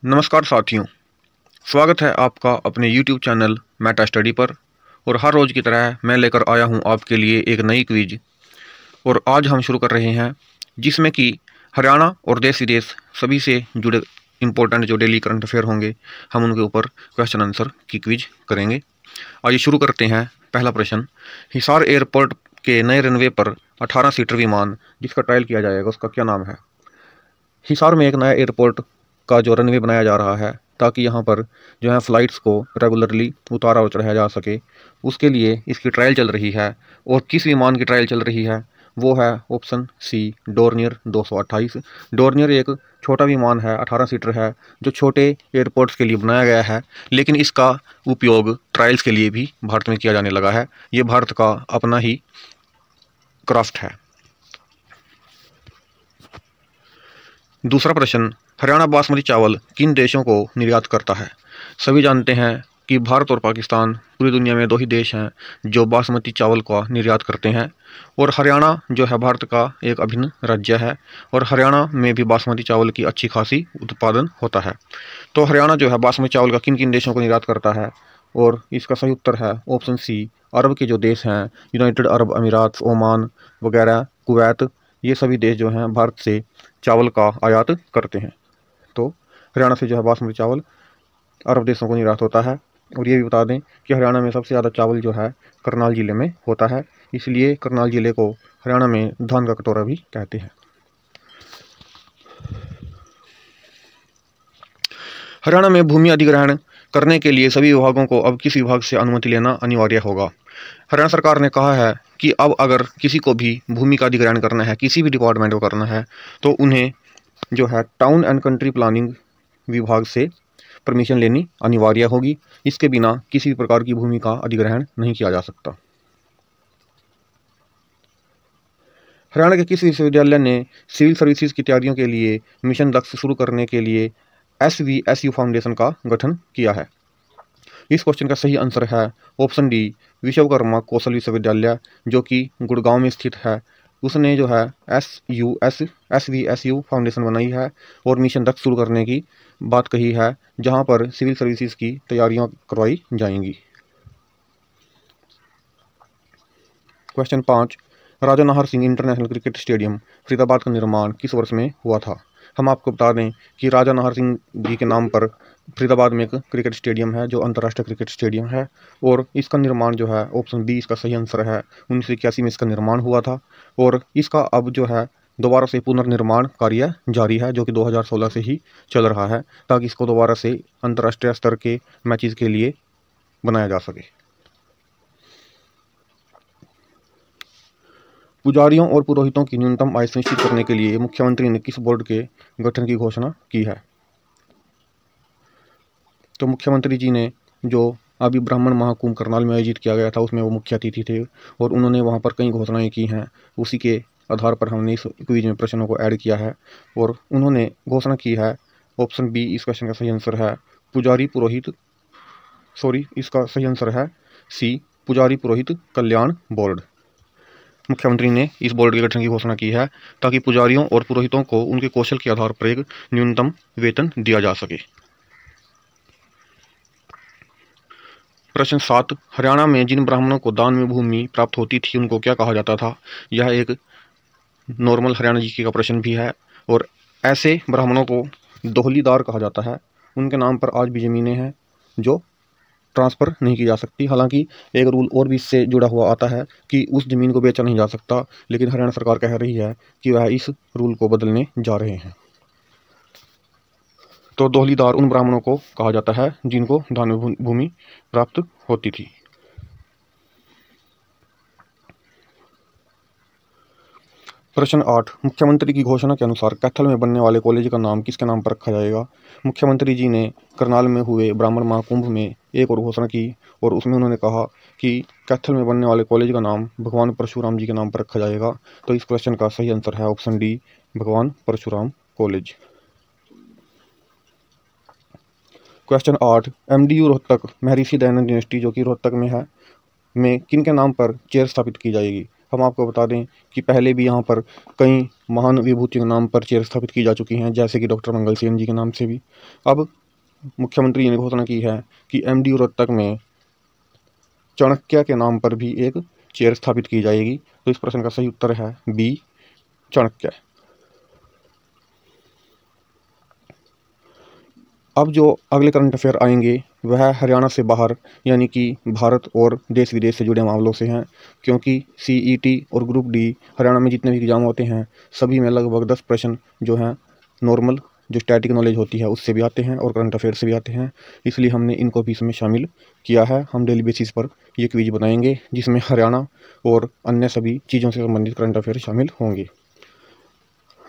नमस्कार साथियों, स्वागत है आपका अपने YouTube चैनल मेटा स्टडी पर। और हर रोज़ की तरह मैं लेकर आया हूं आपके लिए एक नई क्विज। और आज हम शुरू कर रहे हैं जिसमें कि हरियाणा और देश विदेश सभी से जुड़े इम्पोर्टेंट जो डेली करंट अफेयर होंगे, हम उनके ऊपर क्वेश्चन आंसर की क्विज करेंगे। आइए शुरू करते हैं। पहला प्रश्न, हिसार एयरपोर्ट के नए रनवे पर 18 सीटर विमान जिसका ट्रायल किया जाएगा उसका क्या नाम है? हिसार में एक नया एयरपोर्ट का जो रनवे बनाया जा रहा है ताकि यहाँ पर जो है फ़्लाइट्स को रेगुलरली उतारा और चढ़ाया जा सके, उसके लिए इसकी ट्रायल चल रही है। और किस विमान की ट्रायल चल रही है वो है ऑप्शन सी, डोर्नियर 228। डोर्नियर एक छोटा विमान है, 18 सीटर है, जो छोटे एयरपोर्ट्स के लिए बनाया गया है, लेकिन इसका उपयोग ट्रायल्स के लिए भी भारत में किया जाने लगा है। ये भारत का अपना ही क्राफ्ट है। दूसरा प्रश्न, हरियाणा बासमती चावल किन देशों को निर्यात करता है? सभी जानते हैं कि भारत और पाकिस्तान पूरी दुनिया में दो ही देश हैं जो बासमती चावल का निर्यात करते हैं। और हरियाणा जो है भारत का एक अभिन्न राज्य है और हरियाणा में भी बासमती चावल की अच्छी खासी उत्पादन होता है। तो हरियाणा जो है बासमती चावल का किन किन देशों को निर्यात करता है? और इसका सही उत्तर है ऑप्शन सी, अरब के जो देश हैं, यूनाइटेड अरब अमीरात, ओमान वगैरह, कुवैत, ये सभी देश जो हैं भारत से चावल का आयात करते हैं। तो हरियाणा से जो है बासमती चावल अरब देशों को निर्यात होता है। और ये भी बता दें कि हरियाणा में सबसे ज़्यादा चावल जो है करनाल ज़िले में होता है, इसलिए करनाल ज़िले को हरियाणा में धान का कटोरा भी कहते हैं। हरियाणा में भूमि अधिग्रहण करने के लिए सभी विभागों को अब किस विभाग से अनुमति लेना अनिवार्य होगा? हरियाणा सरकार ने कहा है कि अब अगर किसी को भी भूमि का अधिग्रहण करना है, किसी भी डिपार्टमेंट को करना है, तो उन्हें जो है टाउन एंड कंट्री प्लानिंग विभाग से परमिशन लेनी अनिवार्य होगी। इसके बिना किसी भी प्रकार की भूमि का अधिग्रहण नहीं किया जा सकता। हरियाणा के किस विश्वविद्यालय ने सिविल सर्विसेज की तैयारियों के लिए मिशन दक्ष शुरू करने के लिए SVSU फाउंडेशन का गठन किया है? इस क्वेश्चन का सही आंसर है ऑप्शन डी, विश्वकर्मा कौशल विश्वविद्यालय, जो कि गुड़गांव में स्थित है। उसने जो है SVSU फाउंडेशन बनाई है और मिशन दक्ष शुरू करने की बात कही है, जहां पर सिविल सर्विसेज की तैयारियां करवाई जाएंगी। Question 5, Raja Nahar Singh international cricket stadium Faridabad का निर्माण किस वर्ष में हुआ था? हम आपको बता दें कि राजा नाहर सिंह जी के नाम पर फरीदाबाद में एक क्रिकेट स्टेडियम है जो अंतर्राष्ट्रीय क्रिकेट स्टेडियम है। और इसका निर्माण जो है ऑप्शन बी इसका सही आंसर है, 1981 में इसका निर्माण हुआ था। और इसका अब जो है दोबारा से पुनर्निर्माण कार्य जारी है, जो कि 2016 से ही चल रहा है, ताकि इसको दोबारा से अंतर्राष्ट्रीय स्तर के मैचेस के लिए बनाया जा सके। पुजारियों और पुरोहितों की न्यूनतम आय सुनिश्चित करने के लिए मुख्यमंत्री ने किस बोर्ड के गठन की घोषणा की है? तो मुख्यमंत्री जी ने जो अभी ब्राह्मण महाकुंभ करनाल में आयोजित किया गया था उसमें वो मुख्य अतिथि थे और उन्होंने वहाँ पर कई घोषणाएं की हैं। उसी के आधार पर हमने इस क्विज में प्रश्नों को ऐड किया है। और उन्होंने घोषणा की है, ऑप्शन बी इस क्वेश्चन का सही आंसर है, पुजारी पुरोहित, इसका सही आंसर है सी, पुजारी पुरोहित कल्याण बोर्ड। मुख्यमंत्री ने इस बोर्ड के गठन की घोषणा की है ताकि पुजारियों और पुरोहितों को उनके कौशल के आधार पर एक न्यूनतम वेतन दिया जा सके। प्रश्न 7, हरियाणा में जिन ब्राह्मणों को दान में भूमि प्राप्त होती थी उनको क्या कहा जाता था? यह एक नॉर्मल हरियाणा जीके का प्रश्न भी है। और ऐसे ब्राह्मणों को दोहलीदार कहा जाता है। उनके नाम पर आज भी ज़मीनें हैं जो ट्रांसफ़र नहीं की जा सकती। हालांकि एक रूल और भी इससे जुड़ा हुआ आता है कि उस ज़मीन को बेचा नहीं जा सकता, लेकिन हरियाणा सरकार कह रही है कि वह इस रूल को बदलने जा रहे हैं। तो दोहलीदार उन ब्राह्मणों को कहा जाता है जिनको दान में भूमि प्राप्त होती थी। प्रश्न 8, मुख्यमंत्री की घोषणा के अनुसार कैथल में बनने वाले कॉलेज का नाम किसके नाम पर रखा जाएगा? मुख्यमंत्री जी ने करनाल में हुए ब्राह्मण महाकुंभ में एक और घोषणा की और उसमें उन्होंने कहा कि कैथल में बनने वाले कॉलेज का नाम भगवान परशुराम जी के नाम पर रखा जाएगा। तो इस क्वेश्चन का सही आंसर है ऑप्शन डी, भगवान Parshuram college. Question 8, MDU Rohtak Maharshi Dayanand university जो कि रोहतक में है, में किन के नाम पर चेयर स्थापित की जाएगी? हम आपको बता दें कि पहले भी यहाँ पर कई महान विभूतियों के नाम पर चेयर स्थापित की जा चुकी हैं, जैसे कि डॉक्टर मंगल सेन जी के नाम से भी। अब मुख्यमंत्री ने घोषणा की है कि MDU रोहतक में चाणक्य के नाम पर भी एक चेयर स्थापित की जाएगी। तो इस प्रश्न का सही उत्तर है बी, चाणक्य। अब जो अगले करंट अफेयर आएंगे वह हरियाणा से बाहर यानी कि भारत और देश विदेश से जुड़े मामलों से हैं, क्योंकि CET और ग्रुप डी हरियाणा में जितने भी एग्जाम होते हैं सभी में लगभग 10 प्रश्न जो हैं नॉर्मल जो स्टैटिक नॉलेज होती है उससे भी आते हैं और करंट अफेयर से भी आते हैं, इसलिए हमने इनको भी इसमें शामिल किया है। हम डेली बेसिस पर ये क्विज बनाएंगे जिसमें हरियाणा और अन्य सभी चीज़ों से संबंधित करंट अफेयर शामिल होंगे।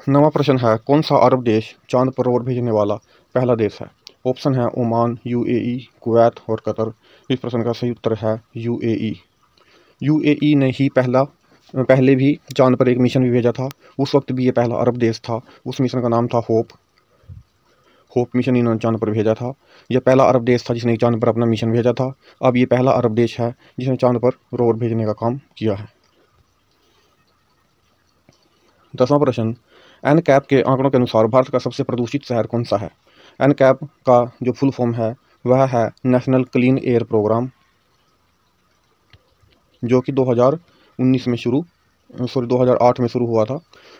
नवा प्रश्न है, कौन सा अरब देश चांद पर रोवर भेजने वाला पहला देश है? ऑप्शन है ओमान, UAE, कुवैत और कतर। इस प्रश्न का सही उत्तर है UAE। UAE ने ही पहले भी चांद पर एक मिशन भी भेजा था। उस वक्त भी ये पहला अरब देश था। उस मिशन का नाम था होप मिशन इन्होंने चांद पर भेजा था। यह पहला अरब देश था जिसने चांद पर अपना मिशन भेजा था। अब ये पहला अरब देश है जिसने चांद पर रोवर भेजने का काम किया है। 10वां प्रश्न, NCAP के आंकड़ों के अनुसार भारत का सबसे प्रदूषित शहर कौन सा है? NCAP का जो फुल फॉर्म है वह है नेशनल क्लीन एयर प्रोग्राम, जो कि 2008 में शुरू हुआ था।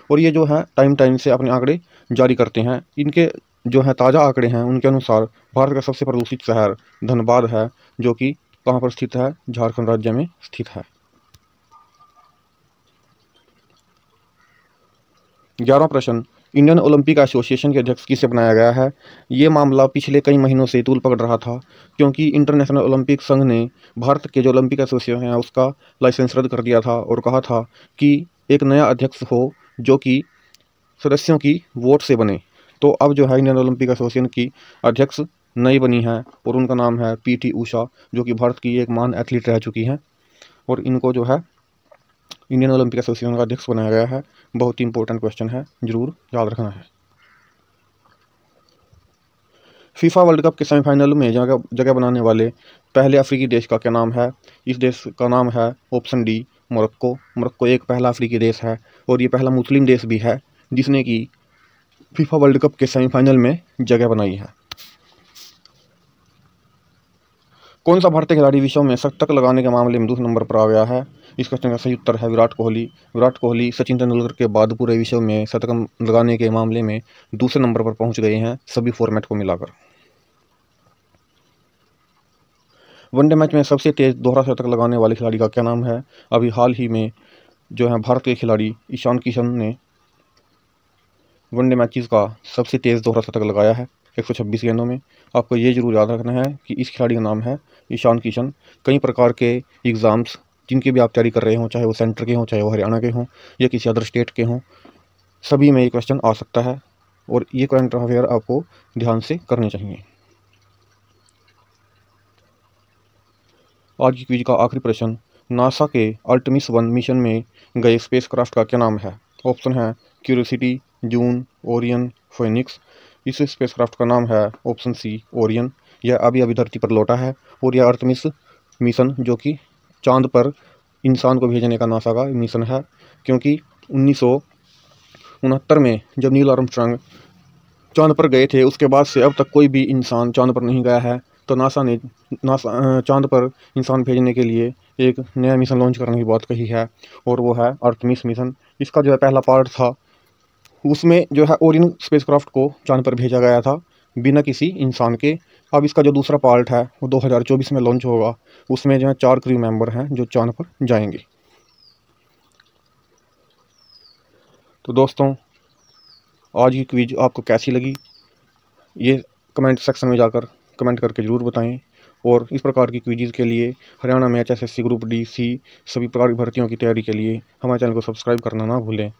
और ये जो है टाइम से अपने आंकड़े जारी करते हैं। इनके जो है ताज़ा आंकड़े हैं उनके अनुसार भारत का सबसे प्रदूषित शहर धनबाद है, जो कि कहाँ पर स्थित है? झारखंड राज्य में स्थित है। 11वां प्रश्न, इंडियन ओलंपिक एसोसिएशन के अध्यक्ष किसे बनाया गया है? ये मामला पिछले कई महीनों से तूल पकड़ रहा था, क्योंकि इंटरनेशनल ओलंपिक संघ ने भारत के जो ओलंपिक एसोसिएशन है उसका लाइसेंस रद्द कर दिया था और कहा था कि एक नया अध्यक्ष हो जो कि सदस्यों की वोट से बने। तो अब जो है इंडियन ओलंपिक एसोसिएशन की अध्यक्ष नई बनी है और उनका नाम है PT ऊषा, जो कि भारत की एक महान एथलीट रह चुकी हैं और इनको जो है इंडियन ओलंपिक एसोसिएशन का अध्यक्ष बनाया गया है। बहुत ही इंपॉर्टेंट क्वेश्चन है, जरूर याद रखना है। FIFA वर्ल्ड कप के सेमीफाइनल में जगह बनाने वाले पहले अफ्रीकी देश का क्या नाम है? इस देश का नाम है ऑप्शन डी, मोरक्को। मोरक्को एक पहला अफ्रीकी देश है और ये पहला मुस्लिम देश भी है जिसने कि FIFA वर्ल्ड कप के सेमीफाइनल में जगह बनाई है। कौन सा भारतीय खिलाड़ी विश्व में शतक लगाने के मामले में दूसरे नंबर पर आ गया है? इस क्वेश्चन का सही उत्तर है विराट कोहली। विराट कोहली सचिन तेंदुलकर के बाद पूरे विश्व में शतक लगाने के मामले में दूसरे नंबर पर पहुंच गए हैं, सभी फॉर्मेट को मिलाकर। वनडे मैच में सबसे तेज दोहरा शतक लगाने वाले खिलाड़ी का क्या नाम है? अभी हाल ही में जो है भारत के खिलाड़ी ईशान किशन ने वनडे मैचेस का सबसे तेज दोहरा शतक लगाया है 126 गेंदों में। आपको ये जरूर याद रखना है कि इस खिलाड़ी का नाम है ईशान किशन। कई प्रकार के एग्ज़ाम्स जिनकी भी आप तैयारी कर रहे हों, चाहे वो सेंटर के हों, चाहे वो हरियाणा के हों या किसी अदर स्टेट के हों, सभी में ये क्वेश्चन आ सकता है और ये करंट अफेयर आपको ध्यान से करने चाहिए। आज की क्विज का आखिरी प्रश्न, नासा के आर्टेमिस 1 मिशन में गए स्पेसक्राफ्ट का क्या नाम है? ऑप्शन है क्यूरियोसिटी, जून, ओरियन, फोनिक्स। इस स्पेसक्राफ्ट का नाम है ऑप्शन सी, ओरियन। यह अभी धरती पर लौटा है और यह आर्टेमिस मिशन जो कि चांद पर इंसान को भेजने का नासा का मिशन है, क्योंकि 1969 में जब नील आर्मस्ट्रांग चांद पर गए थे उसके बाद से अब तक कोई भी इंसान चांद पर नहीं गया है। तो नासा ने चांद पर इंसान भेजने के लिए एक नया मिशन लॉन्च करने की बात कही है और वो है आर्टेमिस मिशन। इसका जो है पहला पार्ट था उसमें जो है ओरियन स्पेसक्राफ्ट को चांद पर भेजा गया था बिना किसी इंसान के। अब इसका जो दूसरा पार्ट है वो 2024 में लॉन्च होगा। उसमें जो है 4 क्रू मेंबर हैं जो चांद पर जाएंगे। तो दोस्तों, आज की क्विज आपको कैसी लगी ये कमेंट सेक्शन में जाकर कमेंट करके ज़रूर बताएं। और इस प्रकार की क्विज़ के लिए हरियाणा में HSSC ग्रुप डी, सी सभी प्रकार की भर्तियों की तैयारी के लिए हमारे चैनल को सब्सक्राइब करना ना भूलें।